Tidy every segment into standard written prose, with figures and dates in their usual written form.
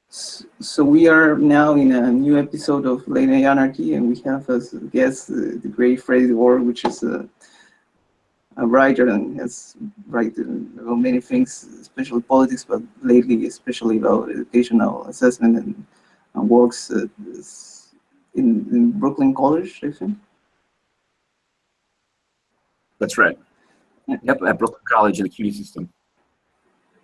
So we are now in a new episode of Late Night Anarchy, and we have as a guest the great Freddie DeBoer, which is a writer and has written about many things, especially politics, but lately especially about educational assessment and works in Brooklyn College, I think. That's right. Yep, at Brooklyn College in the QE system.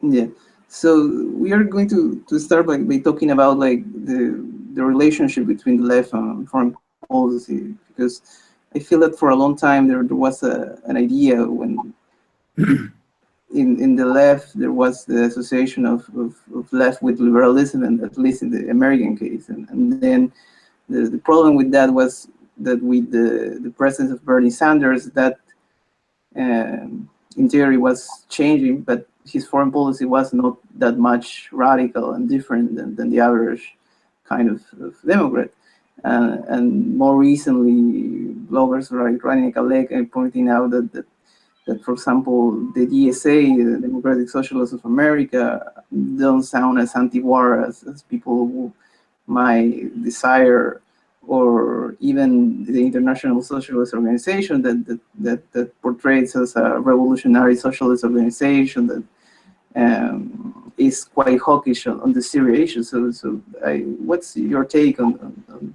Yeah. So we are going to start by talking about like the relationship between the left and foreign policy, because I feel that for a long time there was an idea when in the left there was the association of left with liberalism, and at least in the American case, and then the problem with that was that with the presence of Bernie Sanders, that in theory was changing, but his foreign policy was not that much radical and different than the average kind of Democrat. And more recently, bloggers like Rani Kalek pointing out that, for example, the DSA, the Democratic Socialists of America, don't sound as anti-war as people who might desire, or even the International Socialist Organization that portrays as a revolutionary socialist organization that is quite hawkish on the Syria issue. So what's your take on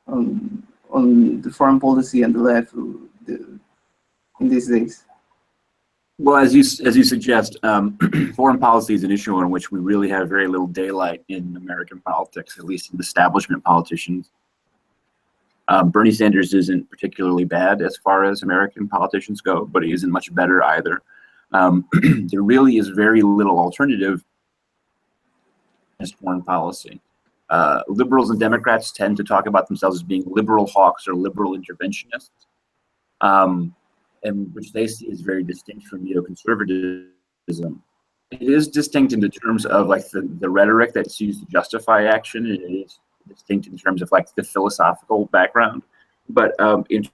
the foreign policy and the left in these days? Well, as you suggest, foreign policy is an issue on which we really have very little daylight in American politics, at least in establishment politicians. Bernie Sanders isn't particularly bad as far as American politicians go, but he isn't much better either. There really is very little alternative as foreign policy. Liberals and Democrats tend to talk about themselves as being liberal hawks or liberal interventionists, and which they see as very distinct from neoconservatism. It is distinct in the terms of like the rhetoric that's used to justify action. It is distinct in terms of like the philosophical background, but in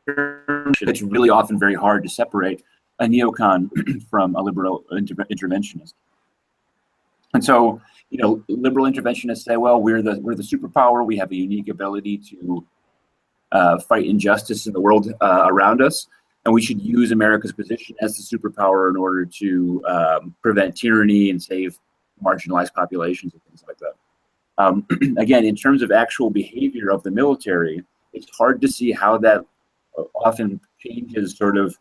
terms, it's really often very hard to separate a neocon from a liberal interventionist. And so, you know, liberal interventionists say, well, we're the superpower. We have a unique ability to fight injustice in the world around us, and we should use America's position as the superpower in order to prevent tyranny and save marginalized populations and things like that. Again, in terms of actual behavior of the military, it's hard to see how that often changes sort of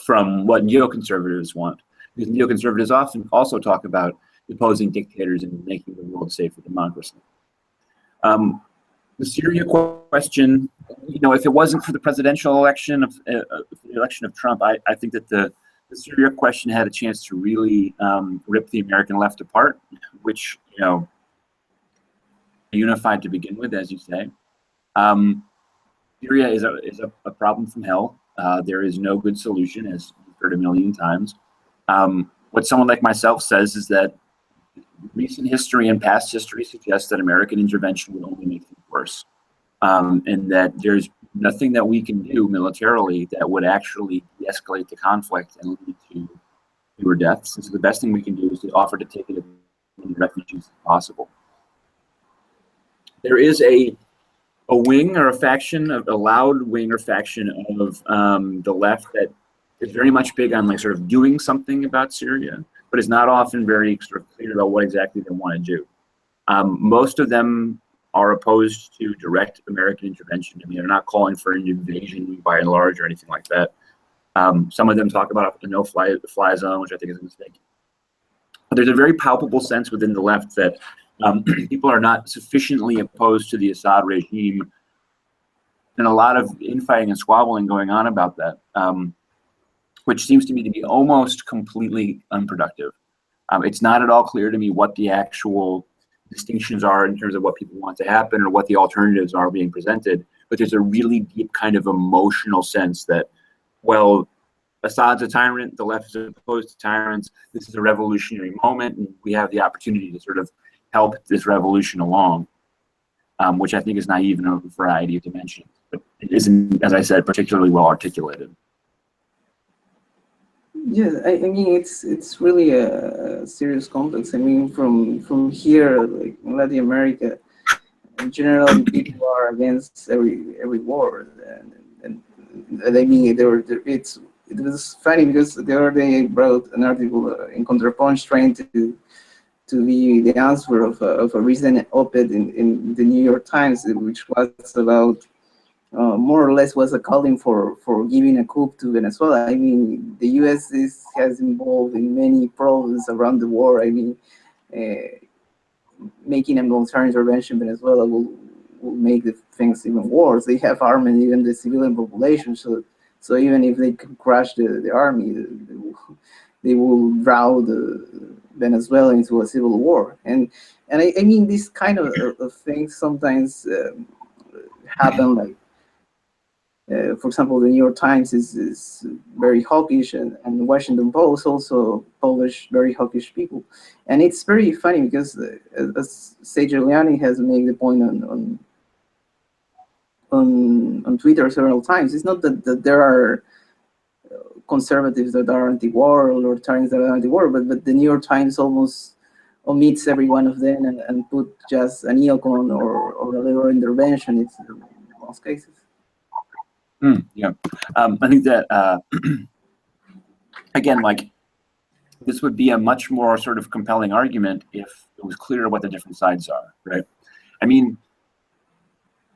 from what neoconservatives want. Because neoconservatives often also talk about deposing dictators and making the world safe for democracy. The Syria question, you know, if it wasn't for the presidential election of the election of Trump, I think that the Syria question had a chance to really rip the American left apart, which, you know, unified to begin with, as you say. Syria is a problem from hell. There is no good solution, as you've heard a million times. What someone like myself says is that recent history and past history suggests that American intervention would only make things worse, and that there's nothing that we can do militarily that would actually de-escalate the conflict and lead to fewer deaths. And so the best thing we can do is to offer to take as many refugees as possible. There is a wing or a faction, a loud wing or faction of the left that is very much big on like sort of doing something about Syria, but is not often very sort of clear about what exactly they want to do. Most of them are opposed to direct American intervention. I mean, they're not calling for an invasion by and large or anything like that. Some of them talk about a no-fly zone, which I think is a mistake. But there's a very palpable sense within the left that people are not sufficiently opposed to the Assad regime, and a lot of infighting and squabbling going on about that, which seems to me to be almost completely unproductive. It's not at all clear to me what the actual distinctions are in terms of what people want to happen or what the alternatives are being presented, but there's a really deep kind of emotional sense that, well, Assad's a tyrant, the left is opposed to tyrants, this is a revolutionary moment, and we have the opportunity to sort of help this revolution along, which I think is naive in a variety of dimensions, but it isn't, as I said, particularly well articulated. Yes, I mean it's really a serious complex. I mean, from here, like in Latin America, generally people are against every war, and I mean it was funny because the other day I wrote an article in Counterpunch trying to be the answer of a recent op-ed in the New York Times, which was about more or less was a calling for giving a coup to Venezuela. I mean, the U.S. has involved in many problems around the world. I mean, uh, making a military intervention in Venezuela will make the things even worse. They have armed even the civilian population, so even if they can crash the army, they will draw the Venezuela into a civil war. And I mean, this kind of things sometimes happen. Like, for example, the New York Times is very hawkish, and Washington Post also publish very hawkish people. And it's very funny because, as Say Giuliani has made the point on Twitter several times, it's not that there are conservatives that are anti-war or libertarians that are anti-war, but the New York Times almost omits every one of them and put just a neocon or a liberal intervention in most cases. Yeah, I think that again, like, this would be a much more sort of compelling argument if it was clear what the different sides are, right? I mean,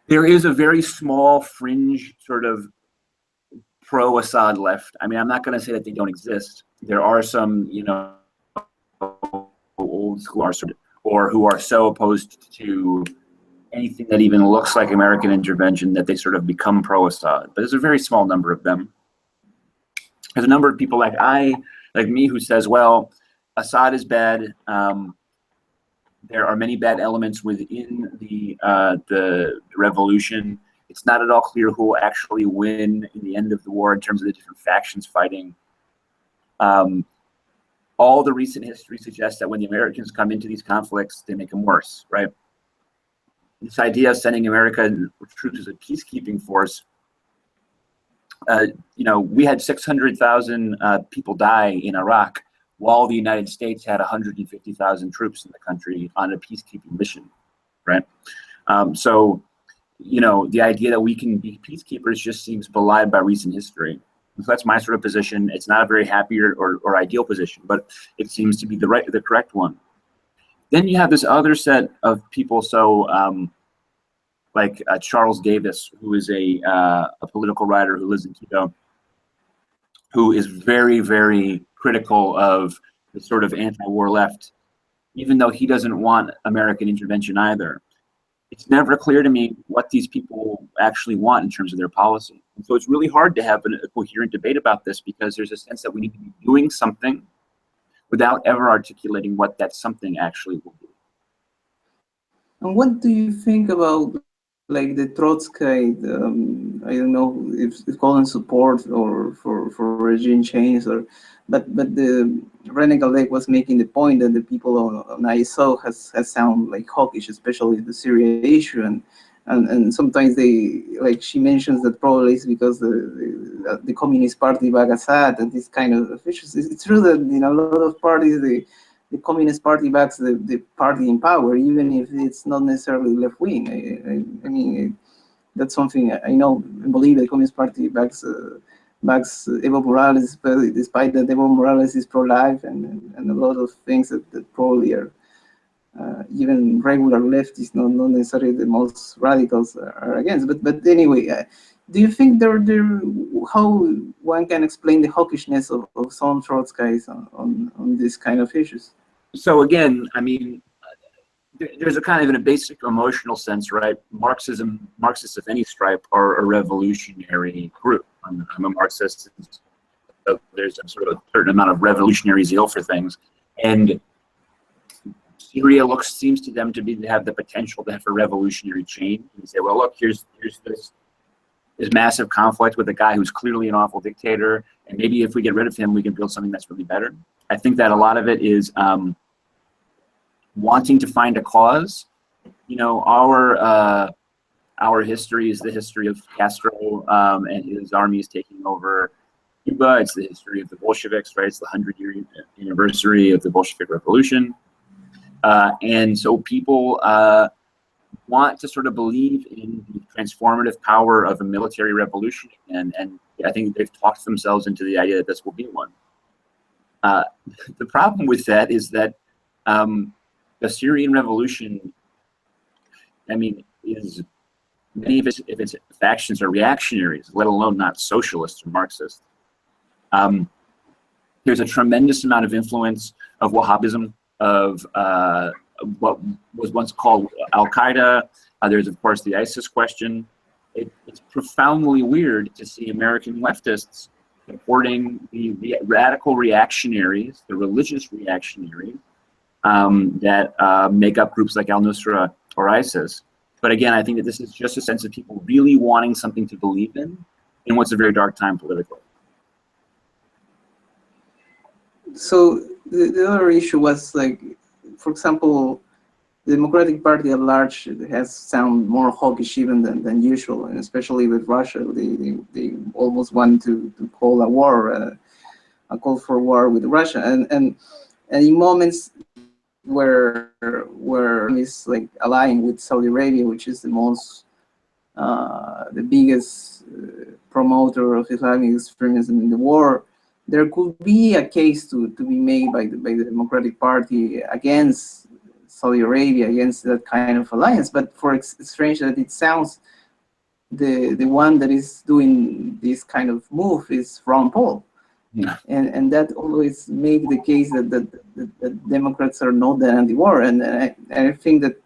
there is a very small fringe sort of pro-Assad left. I mean, I'm not going to say that they don't exist. There are some, you know, old school are sort of, or who are so opposed to anything that even looks like American intervention that they sort of become pro-Assad. But there's a very small number of them. There's a number of people like me, who says, well, Assad is bad. There are many bad elements within the revolution. It's not at all clear who will actually win in the end of the war in terms of the different factions fighting. All the recent history suggests that when the Americans come into these conflicts, they make them worse, right? This idea of sending American troops as a peacekeeping force, you know, we had 600,000 people die in Iraq, while the United States had 150,000 troops in the country on a peacekeeping mission, right? So, you know, the idea that we can be peacekeepers just seems belied by recent history. So that's my sort of position. It's not a very happy or ideal position, but it seems to be the correct one. Then you have this other set of people, so like Charles Davis, who is a political writer who lives in Quito, who is very, very critical of the sort of anti-war left, even though he doesn't want American intervention either. It's never clear to me what these people actually want in terms of their policy. And so it's really hard to have a coherent debate about this, because there's a sense that we need to be doing something without ever articulating what that something actually will be. And what do you think about, like, the Trotskyite, I don't know if calling support or for regime change, but the René Galdec was making the point that the people on ISO has sound like hawkish, especially the Syria issue, and sometimes they, like, she mentions that probably it's because the Communist Party back Assad and this kind of issues. It's true that in a lot of parties the Communist Party backs the party in power, even if it's not necessarily left wing. I mean, that's something I know. I believe the Communist Party backs Evo Morales, despite that Evo Morales is pro-life and a lot of things that probably are even regular leftists, not necessarily the most radicals, are against. But anyway, do you think how one can explain the hawkishness of some Trotskyites on this kind of issues? So again, I mean, there's a kind of, in a basic emotional sense, right? Marxists of any stripe are a revolutionary group. I'm a Marxist. So there's a sort of a certain amount of revolutionary zeal for things, and Syria seems to them to have the potential to have a revolutionary change. And say, well, look, here's this massive conflict with a guy who's clearly an awful dictator, and maybe if we get rid of him, we can build something that's really better. I think that a lot of it is wanting to find a cause. You know, our history is the history of Castro and his armies taking over Cuba. It's the history of the Bolsheviks, right? It's the 100-year anniversary of the Bolshevik Revolution. And so people want to sort of believe in the transformative power of a military revolution, and I think they've talked themselves into the idea that this will be one. The problem with that is that the Syrian revolution, I mean, is many of its factions are reactionaries, let alone not socialists or Marxists. There's a tremendous amount of influence of Wahhabism, of what was once called Al-Qaeda. There's, of course, the ISIS question. It's profoundly weird to see American leftists supporting the radical reactionaries, the religious reactionaries that make up groups like al-Nusra or ISIS. But again, I think that this is just a sense of people really wanting something to believe in what's a very dark time politically. So the other issue was, like, for example, the Democratic Party at large has sound more hawkish even than usual, and especially with Russia. They almost want to call a war, a call for war with Russia, and in moments where it's like allying with Saudi Arabia, which is the biggest promoter of Islamic extremism in the world, there could be a case to be made by the Democratic Party against Saudi Arabia, against that kind of alliance. But it's strange that it sounds the one that is doing this kind of move is Ron Paul. Yeah. And that always make the case that the Democrats are not that anti-war, and I think that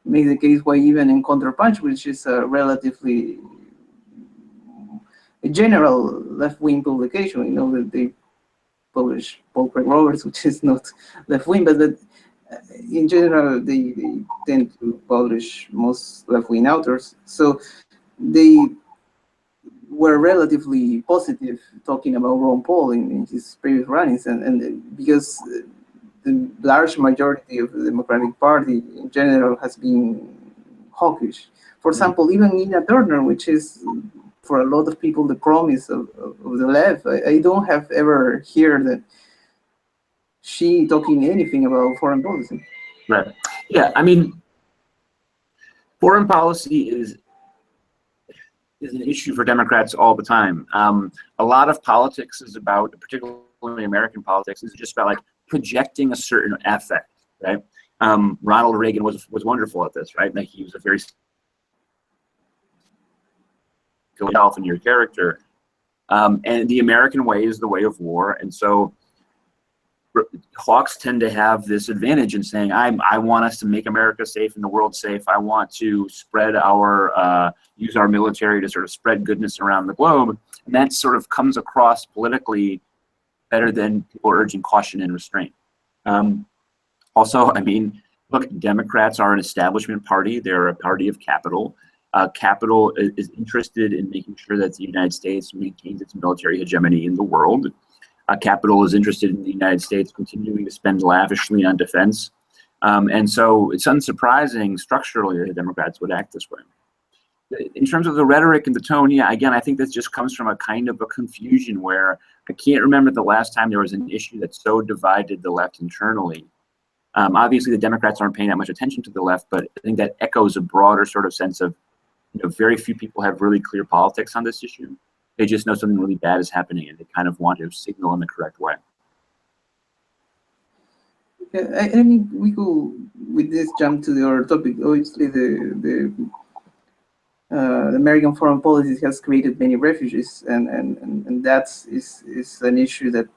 makes the case why even in Counterpunch, which is a relatively a general left-wing publication, you know, that they publish Paul Craig Roberts, which is not left-wing, but that in general they tend to publish most left-wing authors. So they were relatively positive talking about Ron Paul in his previous runnings, and because the large majority of the Democratic Party in general has been hawkish. For example, even Nina Turner, which is for a lot of people the promise of the left, I don't have ever heard that she talking anything about foreign policy. Right. Yeah, I mean, foreign policy is an issue for Democrats all the time. A lot of politics is about, particularly American politics, is just about like projecting a certain affect, right? Ronald Reagan was wonderful at this, right? Like he was a very yourself and your character, and the American way is the way of war, and so hawks tend to have this advantage in saying, I want us to make America safe and the world safe. I want to spread use our military to sort of spread goodness around the globe. And that sort of comes across politically better than people urging caution and restraint. Also, I mean, look, Democrats are an establishment party. They're a party of capital. Capital is interested in making sure that the United States maintains its military hegemony in the world. Capital is interested in the United States continuing to spend lavishly on defense. And so it's unsurprising structurally that the Democrats would act this way. In terms of the rhetoric and the tone, yeah, again, I think this just comes from a kind of a confusion where I can't remember the last time there was an issue that so divided the left internally. Obviously, the Democrats aren't paying that much attention to the left, but I think that echoes a broader sort of sense of, you know, very few people have really clear politics on this issue. They just know something really bad is happening, and they kind of want to signal in the correct way. Yeah, I mean, we could, with this, jump to the other topic. Obviously, the American foreign policy has created many refugees, and that's is an issue that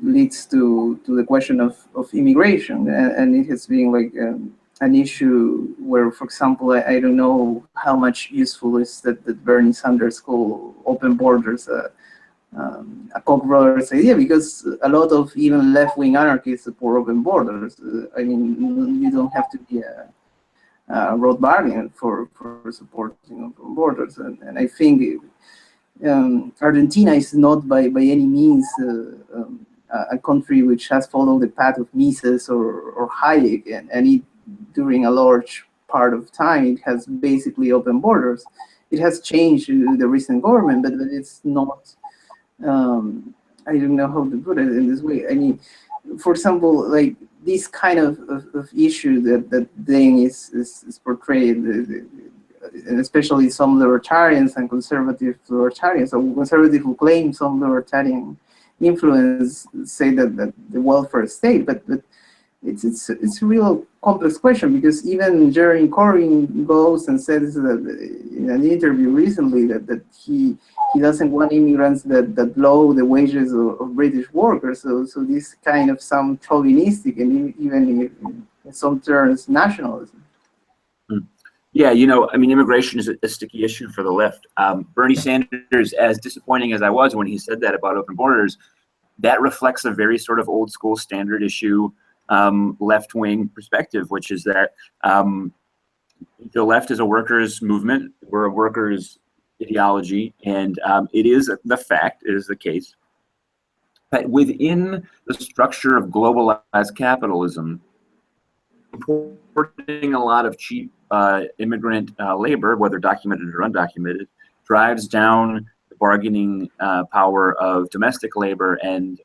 leads to the question of immigration, and it has been like an issue where, for example, I don't know how much useful is that Bernie Sanders called open borders a Koch brothers idea, because a lot of even left-wing anarchists support open borders. I mean, you don't have to be a Rothbardian for supporting open borders, and I think Argentina is not by any means a country which has followed the path of Mises or Hayek, and it, during a large part of time, it has basically open borders. It has changed the recent government, but it's not I don't know how to put it in this way. I mean, for example, like this kind of issue that then is portrayed, and especially some libertarians and conservative libertarians, or conservative who claim some libertarian influence, say that the welfare state, but it's a real complex question, because even Jeremy Corbyn goes and says that in an interview recently that he doesn't want immigrants that blow the wages of British workers. So this kind of some chauvinistic and even in some terms nationalism. Yeah, you know, I mean, immigration is a sticky issue for the left. Bernie Sanders, as disappointing as I was when he said that about open borders, that reflects a very sort of old school standard issue left-wing perspective, which is that the left is a workers' movement. We're a workers' ideology, and it is the fact, it is the case, that within the structure of globalized capitalism, importing a lot of cheap immigrant labor, whether documented or undocumented, drives down the bargaining power of domestic labor and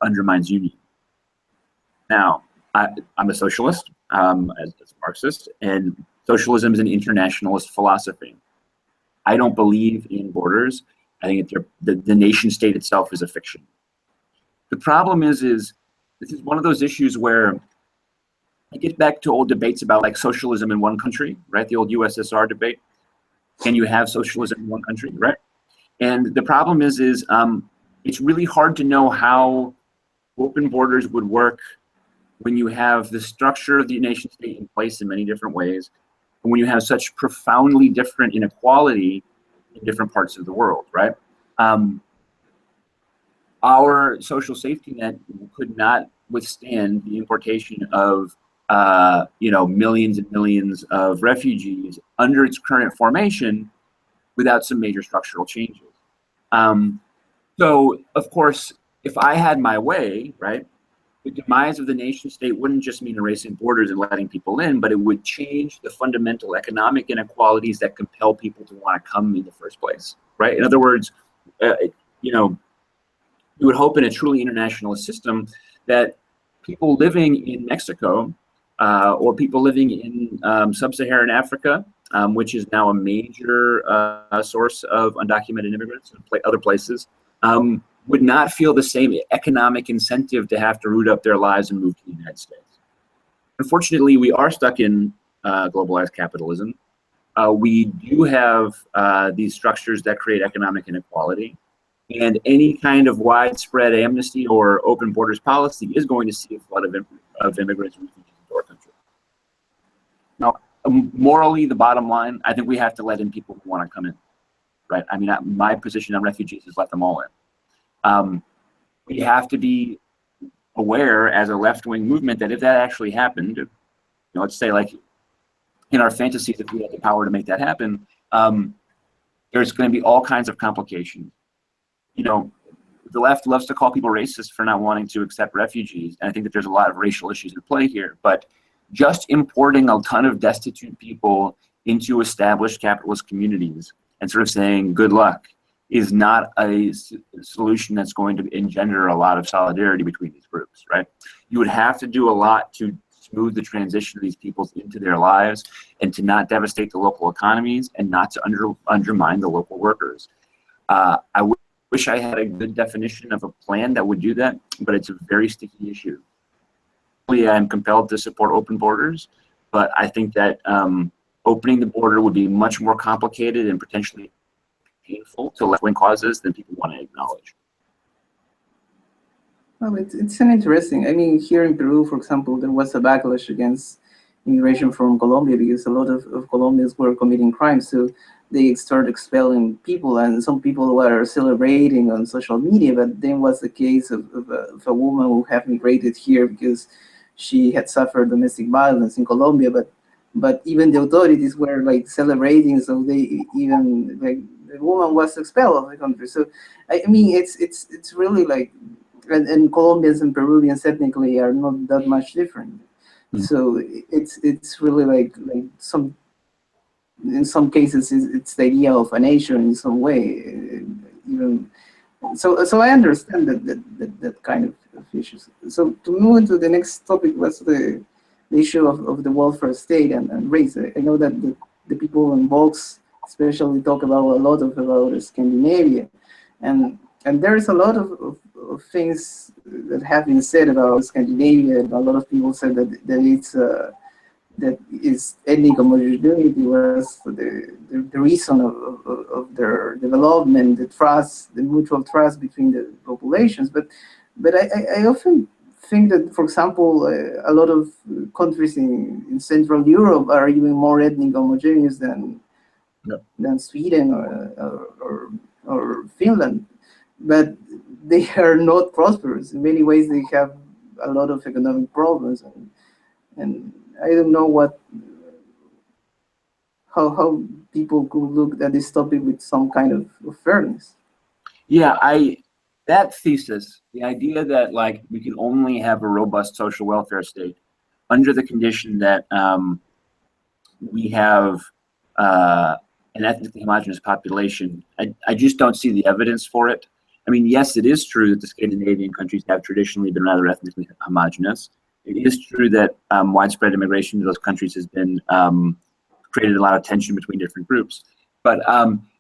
undermines unions. Now, I'm a socialist, as a Marxist, and socialism is an internationalist philosophy. I don't believe in borders. I think the nation state itself is a fiction. The problem is this is one of those issues where I get back to old debates about like socialism in one country, right? The old USSR debate. Can you have socialism in one country, right? And the problem is it's really hard to know how open borders would work when you have the structure of the nation state in place in many different ways, and when you have such profoundly different inequality in different parts of the world, right? Our social safety net could not withstand the importation of millions and millions of refugees under its current formation without some major structural changes. So, of course, if I had my way, right, the demise of the nation state wouldn't just mean erasing borders and letting people in, but it would change the fundamental economic inequalities that compel people to want to come in the first place, right? In other words, you would hope in a truly internationalist system that people living in Mexico or people living in sub-Saharan Africa, which is now a major source of undocumented immigrants in other places, would not feel the same economic incentive to have to root up their lives and move to the United States. Unfortunately, we are stuck in globalized capitalism. We do have these structures that create economic inequality, and any kind of widespread amnesty or open borders policy is going to see a flood of immigrants and refugees into our country. Now, morally, the bottom line, I think we have to let in people who want to come in, right? I mean, my position on refugees is let them all in. We have to be aware as a left-wing movement that if that actually happened, let's say like in our fantasies, if we had the power to make that happen, there's going to be all kinds of complications. The left loves to call people racist for not wanting to accept refugees. And I think that there's a lot of racial issues at play here, but just importing a ton of destitute people into established capitalist communities and sort of saying, good luck, is not a solution that's going to engender a lot of solidarity between these groups, right? You would have to do a lot to smooth the transition of these people into their lives and to not devastate the local economies and not to undermine the local workers. I wish I had a good definition of a plan that would do that, but it's a very sticky issue. I'm compelled to support open borders, but I think that opening the border would be much more complicated and potentially painful to left-wing causes than people want to acknowledge. Well, it's an interesting. I mean, here in Peru, for example, there was a backlash against immigration from Colombia because a lot of Colombians were committing crimes. So they started expelling people, and some people were celebrating on social media. But then was the case of a woman who had migrated here because she had suffered domestic violence in Colombia. But even the authorities were like celebrating, so they even like the woman was expelled of the country. So I mean, it's really like, and Colombians and Peruvians technically are not that much different. So it's really like some, in some cases it's the idea of a nation in some way, even So I understand that kind of issues. So to move into the next topic was the issue of the welfare state and race. I know that the people in Vox especially talk about a lot about Scandinavia, and there's a lot of things that have been said about Scandinavia. A lot of people said that it's that its ethnic homogeneity was the reason of their development, the trust, the mutual trust between the populations. But I often think that, for example, a lot of countries in Central Europe are even more ethnic homogeneous than Sweden or Finland, but they are not prosperous. In many ways, they have a lot of economic problems, and I don't know how people could look at this topic with some kind of fairness. Yeah, that thesis, the idea that like we can only have a robust social welfare state under the condition that we have an ethnically homogeneous population, I just don't see the evidence for it. I mean, yes, it is true that the Scandinavian countries have traditionally been rather ethnically homogeneous. It is true that widespread immigration to those countries has been created a lot of tension between different groups. But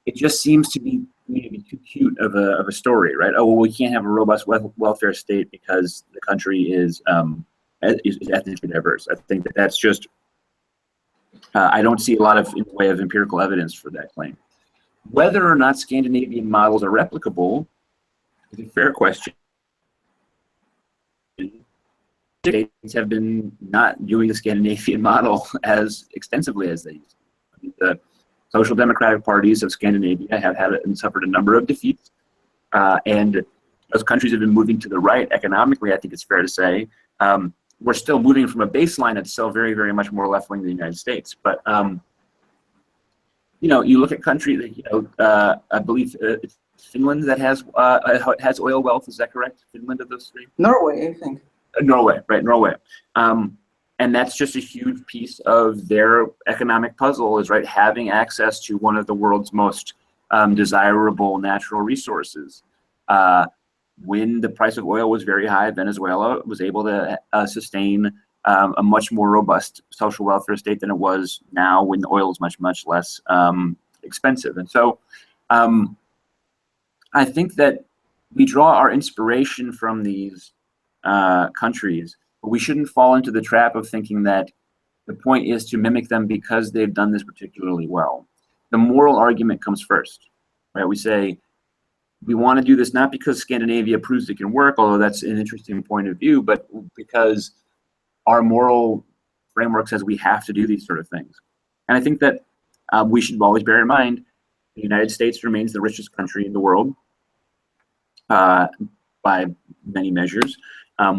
it just seems to be maybe too cute of a story, right? Oh, well, we can't have a robust welfare state because the country is ethnically diverse. I think that's just, I don't see a lot in the way of empirical evidence for that claim. Whether or not Scandinavian models are replicable is a fair question. States have been not doing the Scandinavian model as extensively as they used to. The social democratic parties of Scandinavia have had and suffered a number of defeats, and those countries have been moving to the right economically. I think it's fair to say we're still moving from a baseline that's still very, very much more left wing than the United States. But you know, you look at countries that, you know, I believe it's Finland that has oil wealth. Is that correct? Finland of those three? Norway, I think. Norway, right? Norway. And that's just a huge piece of their economic puzzle, is right having access to one of the world's most desirable natural resources. When the price of oil was very high, Venezuela was able to sustain a much more robust social welfare state than it was now when the oil is much, much less expensive. And so I think that we draw our inspiration from these countries, but we shouldn't fall into the trap of thinking that the point is to mimic them because they've done this particularly well. The moral argument comes first, right? We say we want to do this not because Scandinavia proves it can work, although that's an interesting point of view, but because our moral framework says we have to do these sort of things. And I think that we should always bear in mind the United States remains the richest country in the world by many measures.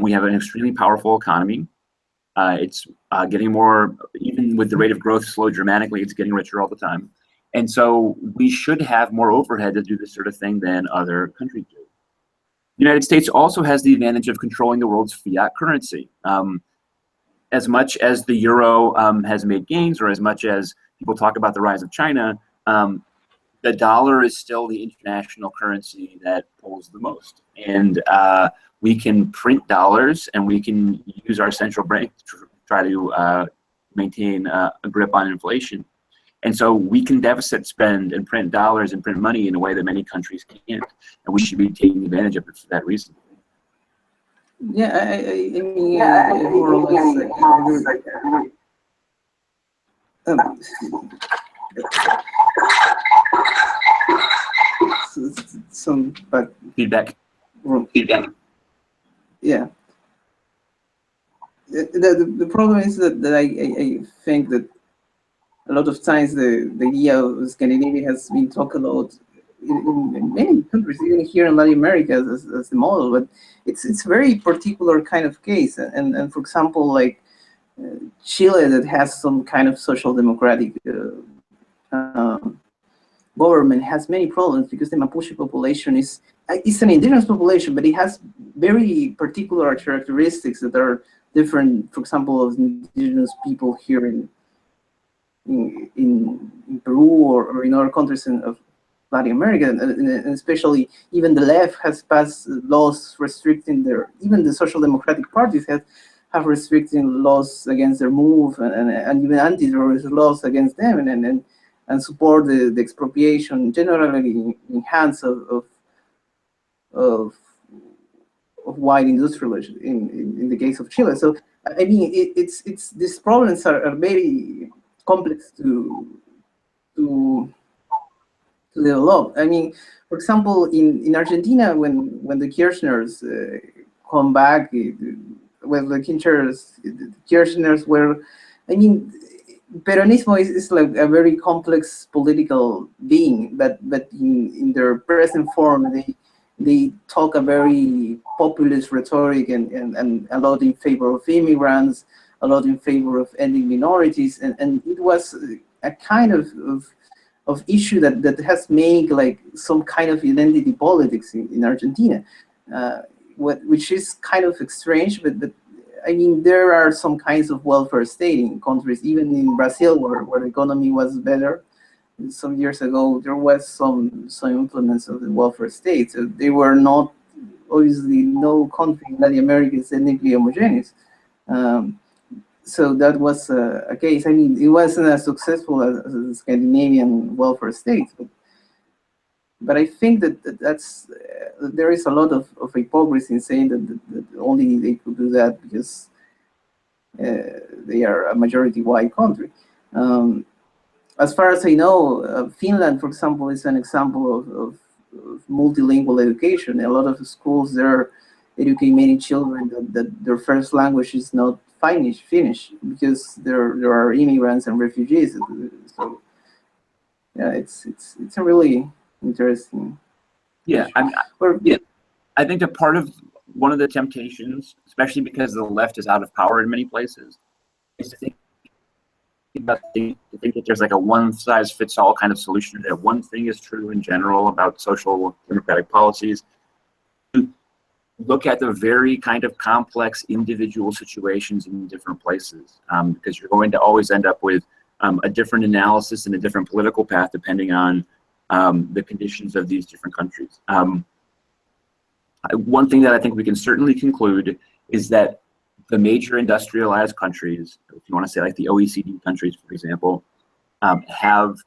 We have an extremely powerful economy. It's getting more, even with the rate of growth slowed dramatically, it's getting richer all the time. And so we should have more overhead to do this sort of thing than other countries do. The United States also has the advantage of controlling the world's fiat currency. As much as the euro has made gains, or as much as people talk about the rise of China, the dollar is still the international currency that pulls the most. And we can print dollars, and we can use our central bank to try to maintain a grip on inflation. And so we can deficit spend and print dollars and print money in a way that many countries can't. And we should be taking advantage of it for that reason. Yeah, I mean, more or less, some feedback. Yeah. The problem is that I think that a lot of times the idea of Scandinavia has been talked about in many countries, even here in Latin America, as the model, but it's very particular kind of case. And for example, like Chile, that has some kind of social democratic government, has many problems because the Mapuche population is an indigenous population, but it has very particular characteristics that are different, for example, of indigenous people here in Peru or in other countries of Latin America, and especially even the left has passed laws restricting even the social democratic parties have restricting laws against their move, and even anti-terrorist laws against them, and support the expropriation generally in hands of white industrialists in the case of Chile. So I mean, it's these problems are very complex to develop. I mean, for example, in Argentina, when the Kirchners come back, when the Kirchners were, I mean, Peronismo is like a very complex political being, but in their present form, they talk a very populist rhetoric and a lot in favor of immigrants, a lot in favor of ending minorities, and it was a kind of issue that has made like some kind of identity politics in Argentina, which is kind of strange, but I mean, there are some kinds of welfare state in countries, even in Brazil, where the economy was better. Some years ago, there was some implements of the welfare state. So they were not, obviously, no country in Latin America is ethnically homogeneous. So that was a case. I mean, it wasn't as successful as the Scandinavian welfare state, but I think that's there is a lot of hypocrisy in saying that only they could do that because they are a majority white country. As far as I know, Finland, for example, is an example of multilingual education. A lot of schools there educate many children that their first language is not Finnish, because there are immigrants and refugees. So yeah, it's a really interesting. Yeah, I think that one of the temptations, especially because the left is out of power in many places, is to think that there's like a one-size-fits-all kind of solution, that one thing is true in general about social democratic policies. Look at the very kind of complex individual situations in different places, because you're going to always end up with a different analysis and a different political path depending on the conditions of these different countries. One thing that I think we can certainly conclude is that the major industrialized countries, if you want to say like the OECD countries, for example, have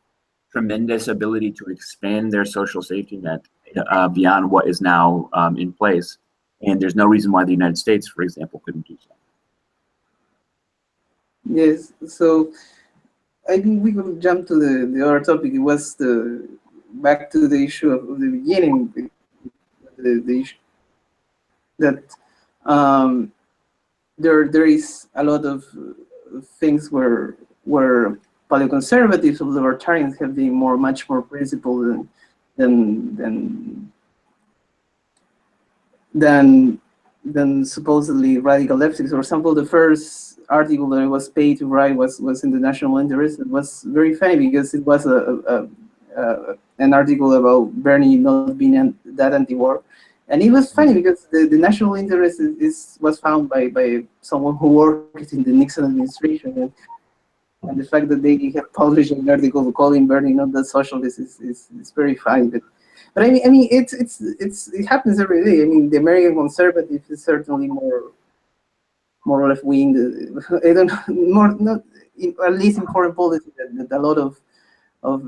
tremendous ability to expand their social safety net beyond what is now in place. And there's no reason why the United States, for example, couldn't do so. Yes, so I think we could jump to the other topic. It was back to the issue of the beginning, the issue that there is a lot of things where paleoconservatives or libertarians have been much more principled than supposedly radical leftists. For example, the first article that I was paid to write was in the National Interest. It was very funny because it was an article about Bernie not being that anti-war. And it was funny because the National Interest was found by someone who worked in the Nixon administration, and the fact that they have published an article calling Bernie not that socialist is very funny. But I mean it happens every day. I mean, the American conservative is certainly more left wing. I don't know, not at least in foreign policy that a lot of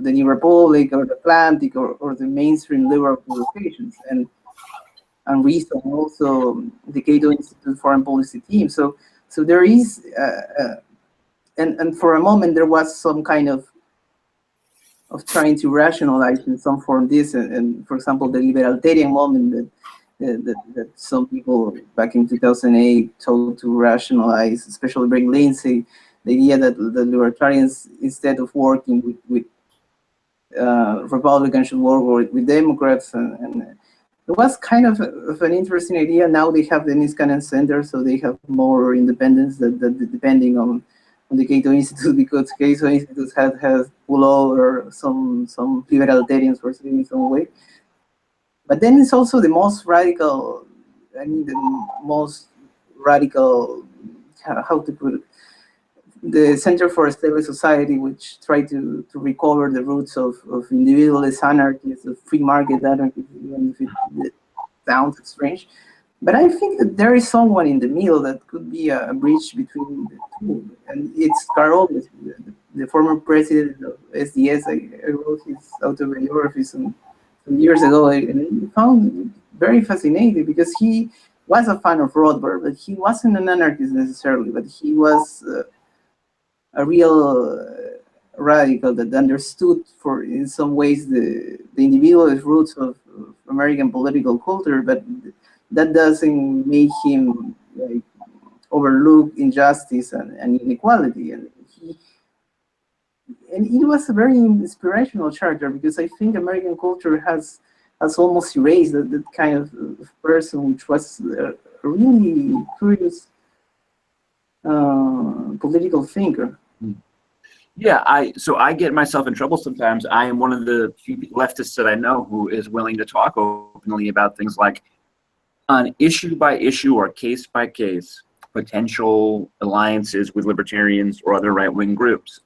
the New Republic or the Atlantic or the mainstream liberal publications and Reason, also the Cato Institute Foreign Policy team. So there is, and for a moment there was some kind of trying to rationalize in some form this, and for example the libertarian moment that some people back in 2008 told to rationalize, especially Greg Lindsay, the idea that the libertarians, instead of working with Republicans, should work with Democrats, and it was kind of an interesting idea. Now they have the Niskanen Center, so they have more independence that depending on the Cato Institute, because Cato Institute has pulled over some libertarians, for saying in some way. But then it's also the most radical, I mean, the most radical, how to put it, the Center for a Stable Society, which tried to recover the roots of individualist anarchies, of free market anarchies, even if it sounds strange. But I think that there is someone in the middle that could be a bridge between the two, and it's Carol, the former president of SDS. I wrote his autobiography some years ago, and I found it very fascinating because he was a fan of Rothbard, but he wasn't an anarchist necessarily, but he was a real radical that understood, for in some ways, the individualist roots of American political culture, but that doesn't make him like overlook injustice and inequality. And it was a very inspirational character because I think American culture has almost erased that kind of person, which was a really curious political thinker. Yeah, so I get myself in trouble sometimes. I am one of the few leftists that I know who is willing to talk openly about things like on issue by issue or case by case potential alliances with libertarians or other right-wing groups.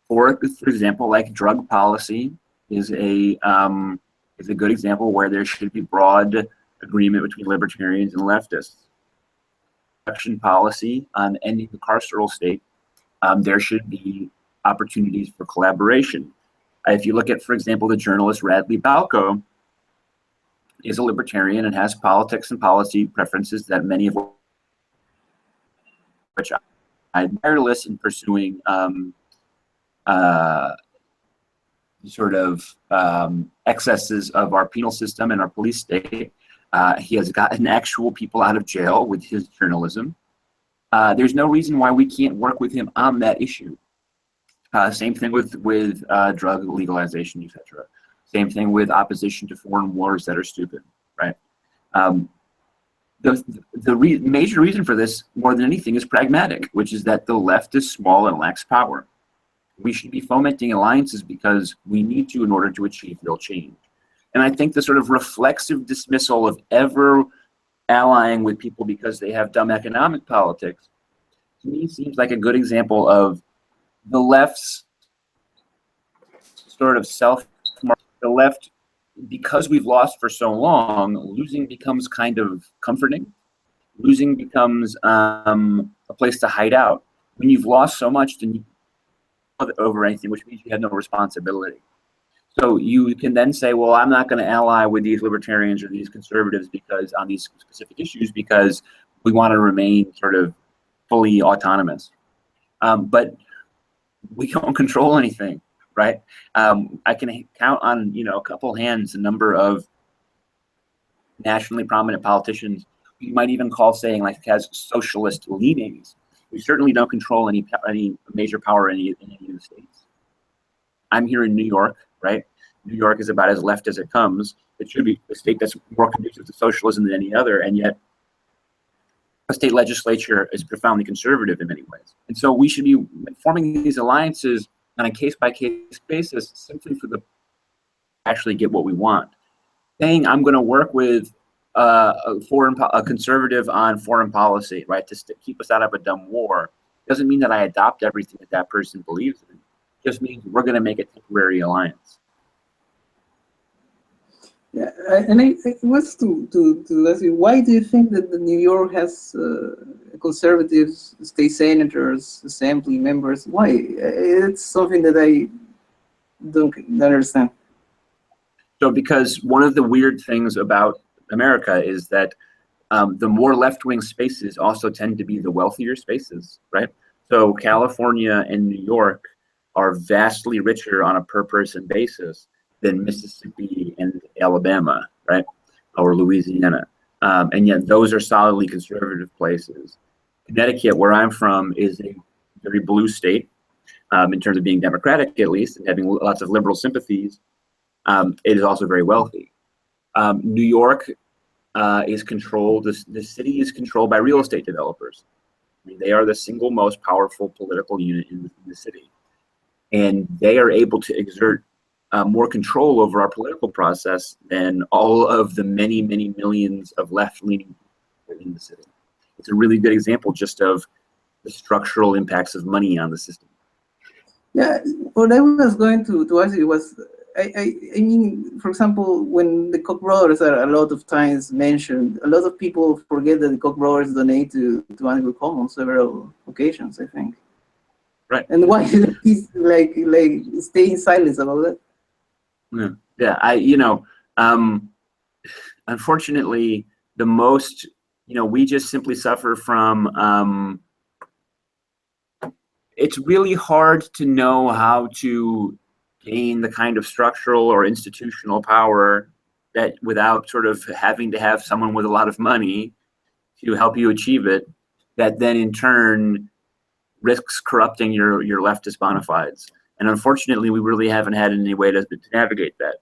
For example, like drug policy is a good example where there should be broad agreement between libertarians and leftists. Election policy on ending the carceral state, there should be opportunities for collaboration. If you look at, for example, the journalist Radley Balco is a libertarian and has politics and policy preferences that many of which I admire less in pursuing excesses of our penal system and our police state. He has gotten actual people out of jail with his journalism. There's no reason why we can't work with him on that issue. Same thing with drug legalization, etc. Same thing with opposition to foreign wars that are stupid, right? The major reason for this, more than anything, is pragmatic, which is that the left is small and lacks power. We should be fomenting alliances because we need to in order to achieve real change. And I think the sort of reflexive dismissal of ever allying with people because they have dumb economic politics, to me seems like a good example of the left's sort of the left, because we've lost for so long, losing becomes kind of comforting. Losing becomes a place to hide out. When you've lost so much, then you over anything, which means you have no responsibility. So you can then say, well, I'm not going to ally with these libertarians or these conservatives because on these specific issues because we want to remain sort of fully autonomous. But we don't control anything, right? I can count on a couple hands the number of nationally prominent politicians you might even call saying like has socialist leanings. We certainly don't control any major power in any of the states. I'm here in New York, right? New York is about as left as it comes. It should be a state that's more conducive to socialism than any other, and yet a state legislature is profoundly conservative in many ways. And so we should be forming these alliances on a case-by-case basis simply for the actually get what we want. Saying I'm going to work with a conservative on foreign policy, right, to keep us out of a dumb war, doesn't mean that I adopt everything that person believes in. It just means we're going to make a temporary alliance. Yeah, and I was to ask you, why do you think that New York has conservatives, state senators, assembly members? Why? It's something that I don't understand. So because one of the weird things about America is that the more left-wing spaces also tend to be the wealthier spaces, right? So California and New York are vastly richer on a per-person basis than Mississippi and Alabama, right? Or Louisiana. And yet those are solidly conservative places. Connecticut, where I'm from, is a very blue state in terms of being democratic, at least, and having lots of liberal sympathies. It is also very wealthy. New York is controlled, the city is controlled by real estate developers. I mean, they are the single most powerful political unit in the city. And they are able to exert more control over our political process than all of the many, many millions of left-leaning people in the city. It's a really good example just of the structural impacts of money on the system. Yeah, what I was going to ask you was, I mean, for example, when the Koch brothers are a lot of times mentioned, a lot of people forget that the Koch brothers donate to Andrew Cuomo on several occasions, I think. Right. And why he's like staying silent about that? Yeah, unfortunately, the most, we just simply suffer from, it's really hard to know how to gain the kind of structural or institutional power that without sort of having to have someone with a lot of money to help you achieve it, that then in turn risks corrupting your leftist bona fides. And unfortunately, we really haven't had any way to navigate that.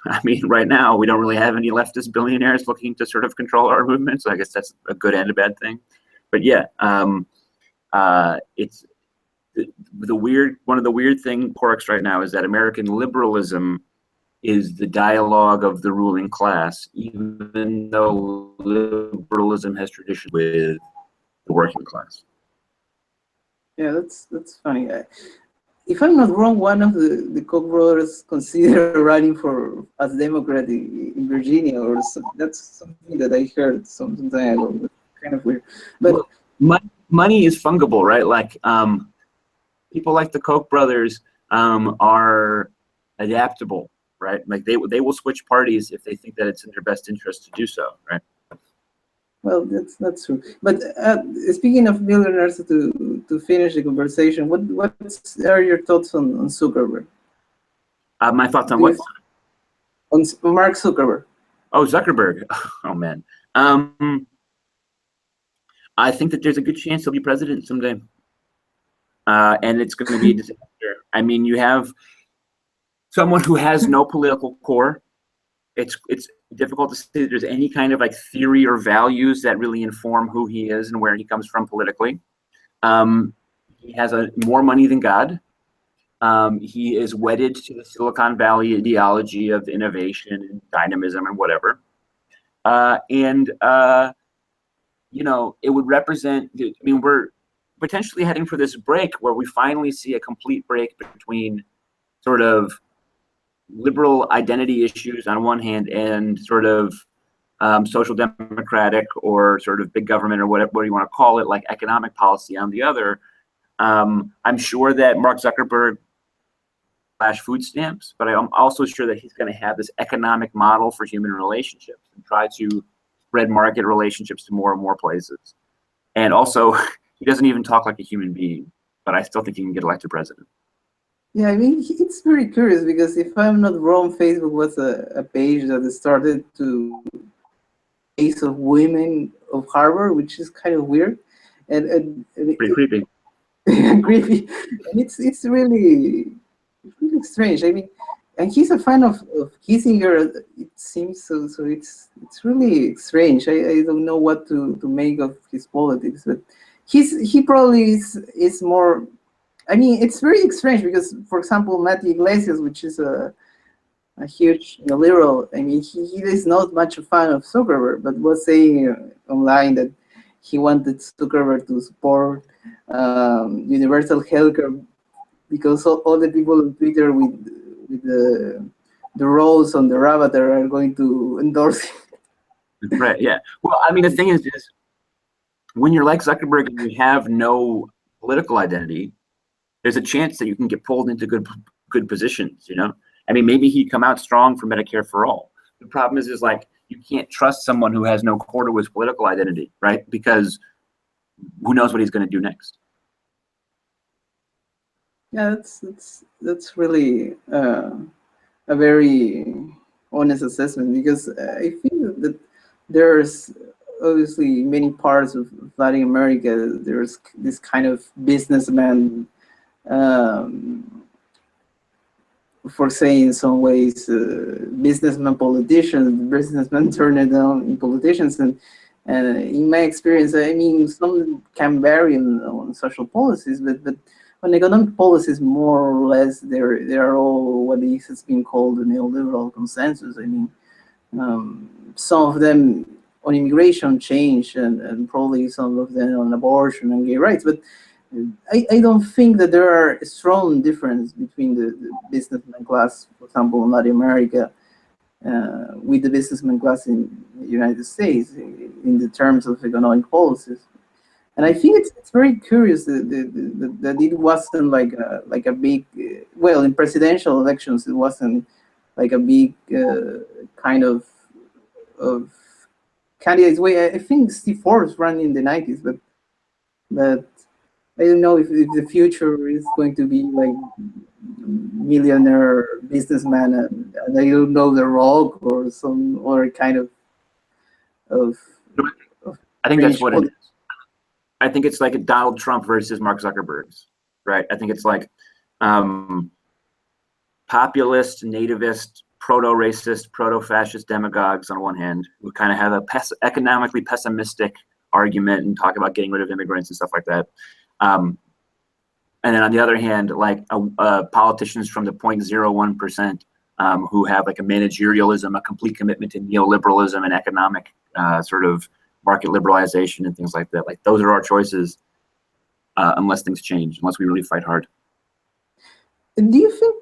I mean, right now, we don't really have any leftist billionaires looking to sort of control our movement. So I guess that's a good and a bad thing. But yeah, it's one of the weird quirks right now is that American liberalism is the dialogue of the ruling class, even though liberalism has tradition with the working class. Yeah, that's funny. If I'm not wrong, one of the Koch brothers considered running as Democrat in Virginia, or that's something that I heard some time ago. Kind of weird. But well, money is fungible, right? Like people like the Koch brothers are adaptable, right? Like they will switch parties if they think that it's in their best interest to do so, right? Well, that's true. But speaking of billionaires, to finish the conversation, what are your thoughts on Zuckerberg? My thoughts on what? On Mark Zuckerberg. Oh, Zuckerberg. Oh man. I think that there's a good chance he'll be president someday, and it's going to be a disaster. I mean, you have someone who has no political core. It's difficult to say that there's any kind of like theory or values that really inform who he is and where he comes from politically. He has more money than God. He is wedded to the Silicon Valley ideology of innovation and dynamism and whatever. It would represent, I mean, we're potentially heading for this break where we finally see a complete break between sort of liberal identity issues on one hand and sort of social democratic or sort of big government or whatever you want to call it, like economic policy on the other. I'm sure that Mark Zuckerberg food stamps, but I'm also sure that he's going to have this economic model for human relationships and try to spread market relationships to more and more places. And also, he doesn't even talk like a human being, but I still think he can get elected president. Yeah, I mean, it's very curious because if I'm not wrong, Facebook was a page that started to case of women of Harvard, which is kind of weird and pretty creepy. creepy, and it's really strange. I mean, and he's a fan of Kissinger, it seems. So it's really strange. I don't know what to make of his politics, but he probably is more. I mean, it's very strange because, for example, Matthew Iglesias, which is a huge liberal, I mean, he is not much a fan of Zuckerberg, but was saying online that he wanted Zuckerberg to support universal healthcare because all the people on Twitter with the rose on their avatar are going to endorse it. Right, yeah. Well, I mean, the thing is when you're like Zuckerberg and you have no political identity, there's a chance that you can get pulled into good positions, I mean, maybe he'd come out strong for Medicare for all. The problem is like, you can't trust someone who has no core to his political identity, right? Because who knows what he's going to do next? Yeah, that's really a very honest assessment because I feel that there's obviously many parts of Latin America. There's this kind of businessman, for saying in some ways, businessman politicians, businessmen turn it down in politicians, and in my experience, I mean, some can vary on social policies, but on economic policies, more or less, they are all what has been called the neoliberal consensus. I mean, some of them on immigration change, and probably some of them on abortion and gay rights. But I don't think that there are a strong difference between the businessman class, for example, in Latin America, with the businessman class in the United States in the terms of economic policies. And I think it's very curious that it wasn't like a big, well, in presidential elections, it wasn't like a big kind of candidates way. I think Steve Forbes ran in the 90s, but I don't know if the future is going to be like millionaire businessman, and I don't know, The Rock or some other kind of I think that's what it is. I think it's like a Donald Trump versus Mark Zuckerberg's, right? I think it's like populist, nativist, proto-racist, proto-fascist demagogues on one hand, who kind of have a economically pessimistic argument and talk about getting rid of immigrants and stuff like that. And then on the other hand, like politicians from the 0.01% who have like a managerialism, a complete commitment to neoliberalism and economic sort of market liberalization and things like that. Like those are our choices unless things change, unless we really fight hard. Do you think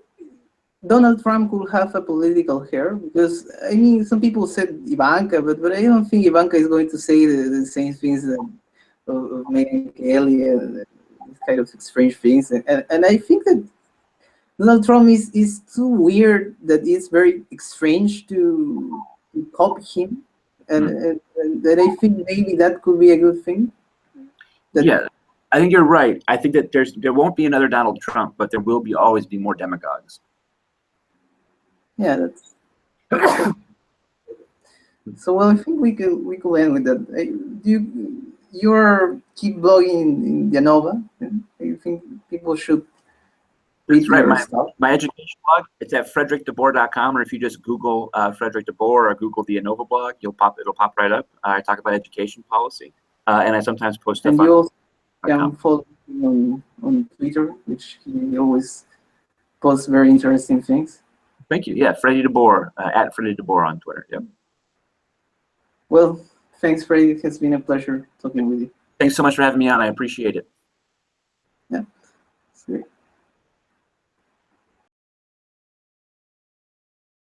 Donald Trump could have a political hair? Because I mean, some people said Ivanka, but I don't think Ivanka is going to say the same things of Megyn Kelly and these kind of strange things. And I think that Donald Trump is too weird that it's very strange to copy him. And I think maybe that could be a good thing. Yeah, I think you're right. I think that there won't be another Donald Trump, but there will always be more demagogues. Yeah, that's so. Well, I think we could end with that. You're keep blogging in Yanova. I think people should read your stuff. My education blog, it's at frederickdeboer.com, or if you just Google Frederick DeBoer or Google the Yanova blog, it'll pop right up. I talk about education policy, and I sometimes post stuff. And you also can follow him on Twitter, which he always posts very interesting things. Thank you. Yeah, Freddie DeBoer, at Freddie DeBoer on Twitter. Yep. Well, thanks, Freddie. It has been a pleasure talking with you. Thanks so much for having me on. I appreciate it. Yeah, it's great.